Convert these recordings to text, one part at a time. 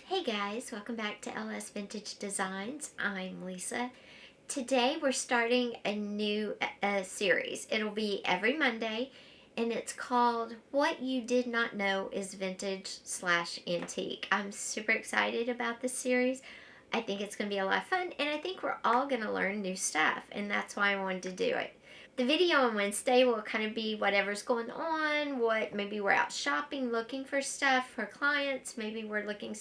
Hey guys, welcome back to LS Vintage Designs. I'm Lisa. Today we're starting a new series. It'll be every Monday and it's called What You Did Not Know is Vintage/Antique. I'm super excited about this series. I think it's going to be a lot of fun and I think we're all going to learn new stuff, and that's why I wanted to do it. The video on Wednesday will kind of be whatever's going on, maybe we're out shopping looking for stuff for clients, maybe we're looking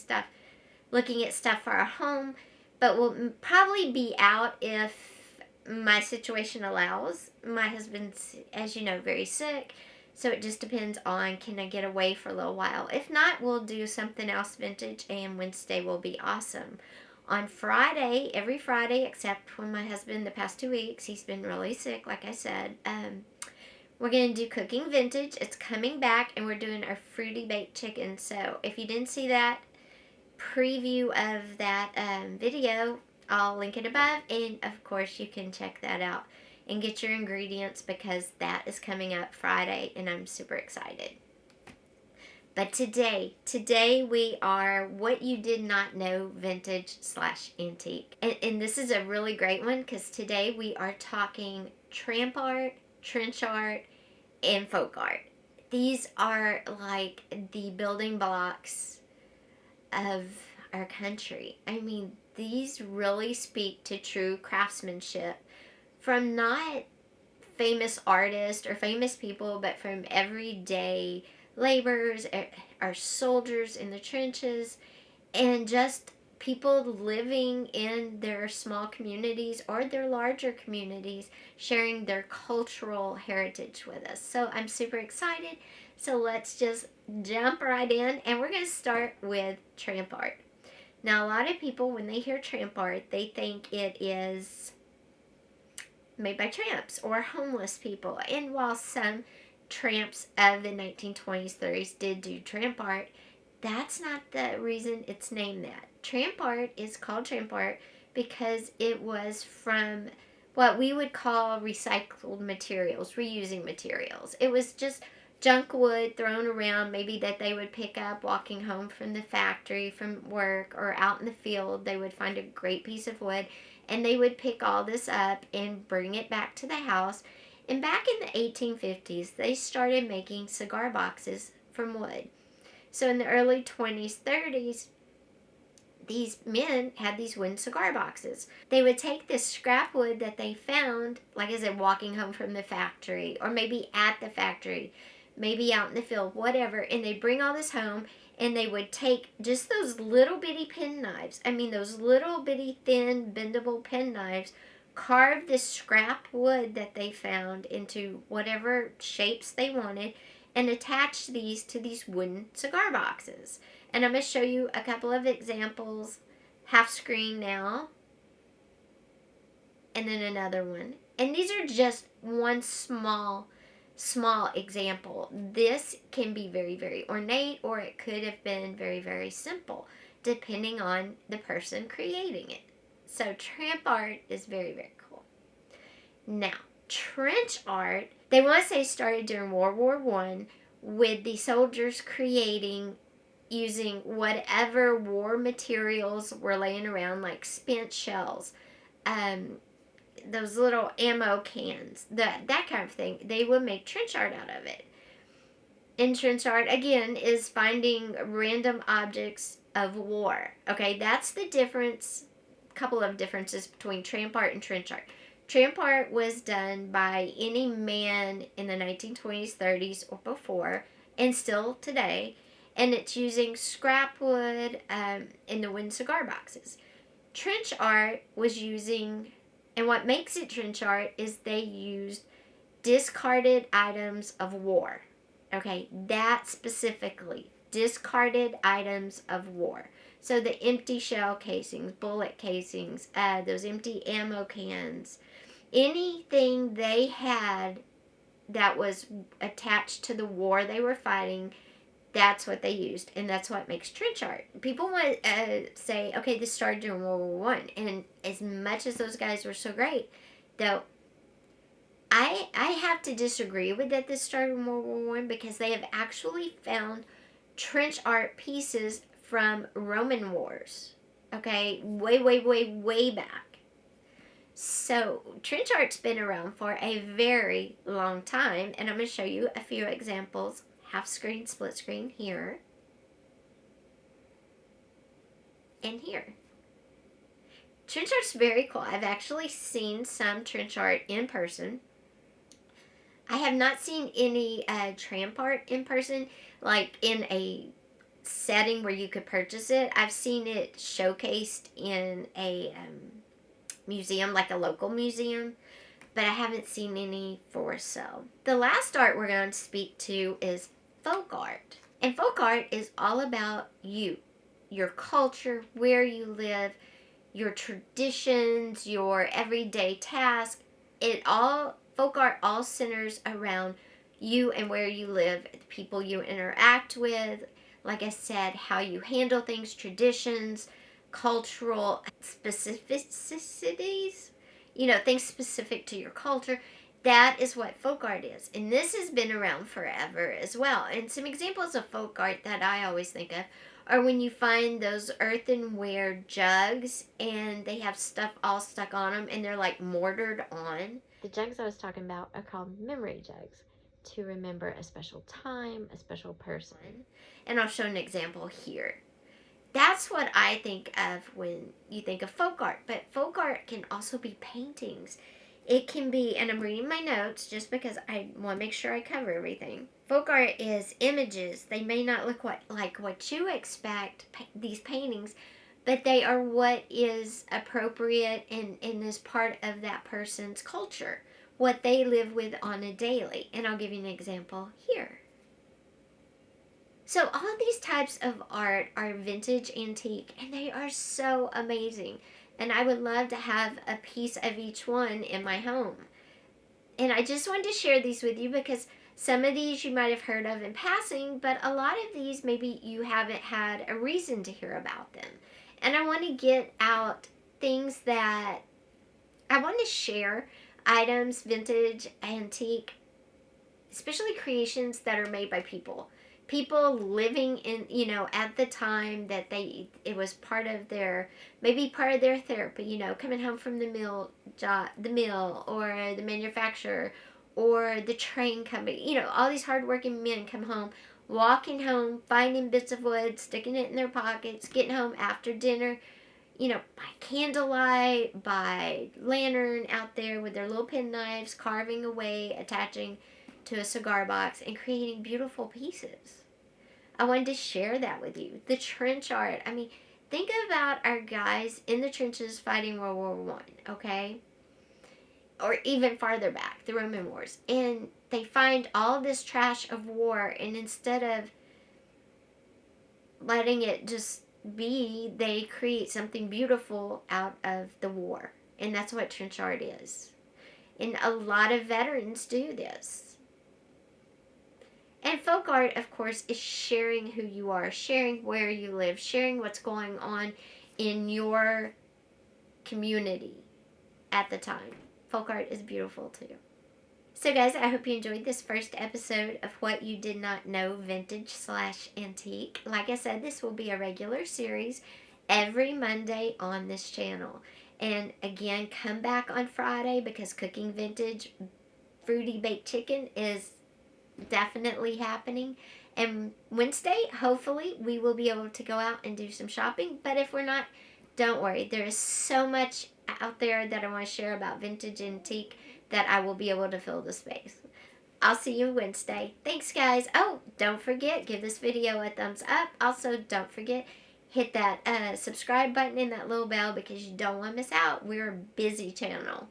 at stuff for our home, but we'll probably be out if my situation allows. My husband's, as you know, very sick, so it just depends on, can I get away for a little while? If not, we'll do something else vintage, and Wednesday will be awesome. On Friday, every Friday, except when my husband, the past 2 weeks, he's been really sick, like I said, we're going to do cooking vintage. It's coming back, and we're doing our fruity baked chicken. So if you didn't see that preview of that video, I'll link it above, and of course you can check that out and get your ingredients because that is coming up Friday and I'm super excited. But today we are What You Did Not Know Vintage/Antique. And this is a really great one because today we are talking tramp art, trench art, and folk art. These are like the building blocks of our country. I mean, these really speak to true craftsmanship from not famous artists or famous people, but from everyday laborers, our soldiers in the trenches, and just people living in their small communities or their larger communities, sharing their cultural heritage with us. So I'm super excited. So let's just jump right in, and we're going to start with tramp art. Now, a lot of people, when they hear tramp art, they think it is made by tramps or homeless people. And while some tramps of the 1920s, 30s did do tramp art, that's not the reason it's named that. Tramp art is called tramp art because it was from what we would call recycled materials, reusing materials. It was just junk wood thrown around, maybe that they would pick up walking home from the factory, from work, or out in the field. They would find a great piece of wood and they would pick all this up and bring it back to the house. And back in the 1850s, they started making cigar boxes from wood. So in the early 20s, 30s, these men had these wooden cigar boxes. They would take this scrap wood that they found, like I said, walking home from the factory, or maybe at the factory, maybe out in the field, whatever, and they'd bring all this home, and they would take just those little bitty penknives, those little bitty thin bendable penknives, carve this scrap wood that they found into whatever shapes they wanted, and attach these to these wooden cigar boxes. And I'm going to show you a couple of examples, half screen now, and then another one. And these are just one small example. This can be very, very ornate, or it could have been very, very simple, depending on the person creating it. So tramp art is very, very cool. Now, trench art, they want to say started during World War I with the soldiers creating using whatever war materials were laying around, like spent shells, those little ammo cans, that kind of thing. They would make trench art out of it. And trench art, again, is finding random objects of war. Okay, that's the difference, couple of differences between tramp art and trench art. Tramp art was done by any man in the 1920s, 30s, or before, and still today, and it's using scrap wood in the wooden cigar boxes. Trench art was using, and what makes it trench art is they used discarded items of war. Okay, that specifically, discarded items of war. So the empty shell casings, bullet casings, those empty ammo cans, anything they had that was attached to the war they were fighting, that's what they used, and that's what makes trench art. People want to say, okay, this started during World War I, and as much as those guys were so great, though, I have to disagree with that this started in World War I, because they have actually found trench art pieces from Roman wars. Okay, way, way, way, way back. So trench art's been around for a very long time, and I'm going to show you a few examples. Half screen, split screen here, and here. Trench art's very cool. I've actually seen some trench art in person. I have not seen any tramp art in person, like in a setting where you could purchase it. I've seen it showcased in a museum, like a local museum, but I haven't seen any for sale. The last art we're going to speak to is folk art. And folk art is all about you, your culture, where you live, your traditions, your everyday task. Folk art all centers around you and where you live, the people you interact with, like I said, how you handle things, traditions, cultural specificities, things specific to your culture. That is what folk art is. And this has been around forever as well. And some examples of folk art that I always think of are when you find those earthenware jugs and they have stuff all stuck on them and they're like mortared on. The jugs I was talking about are called memory jugs, to remember a special time, a special person. And I'll show an example here. That's what I think of when you think of folk art. But folk art can also be paintings. It can be, and I'm reading my notes just because I want to make sure I cover everything. Folk art is images. They may not look like what you expect, these paintings, but they are what is appropriate and is part of that person's culture, what they live with on a daily. And I'll give you an example here. So all of these types of art are vintage, antique, and they are so amazing. And I would love to have a piece of each one in my home. And I just wanted to share these with you because some of these you might have heard of in passing, but a lot of these maybe you haven't had a reason to hear about them. And I want to get out things that I want to share, items, vintage, antique, especially creations that are made by people. People living in, at the time that it was part of their therapy, coming home from the mill or the manufacturer or the train company, all these hardworking men come home, walking home, finding bits of wood, sticking it in their pockets, getting home after dinner, by candlelight, by lantern out there with their little penknives, carving away, attaching to a cigar box and creating beautiful pieces. I wanted to share that with you. The trench art. I mean, think about our guys in the trenches fighting World War I, okay? Or even farther back, the Roman wars. And they find all this trash of war, and instead of letting it just be, they create something beautiful out of the war. And that's what trench art is. And a lot of veterans do this. And folk art, of course, is sharing who you are, sharing where you live, sharing what's going on in your community at the time. Folk art is beautiful too. So guys, I hope you enjoyed this first episode of What You Did Not Know Vintage/Antique. Like I said, this will be a regular series every Monday on this channel. And again, come back on Friday because cooking vintage fruity baked chicken is definitely happening. And Wednesday, hopefully, we will be able to go out and do some shopping. But if we're not, don't worry. There is so much out there that I want to share about vintage antique that I will be able to fill the space. I'll see you Wednesday. Thanks, guys. Oh, don't forget, give this video a thumbs up. Also, don't forget, hit that subscribe button and that little bell because you don't want to miss out. We're a busy channel.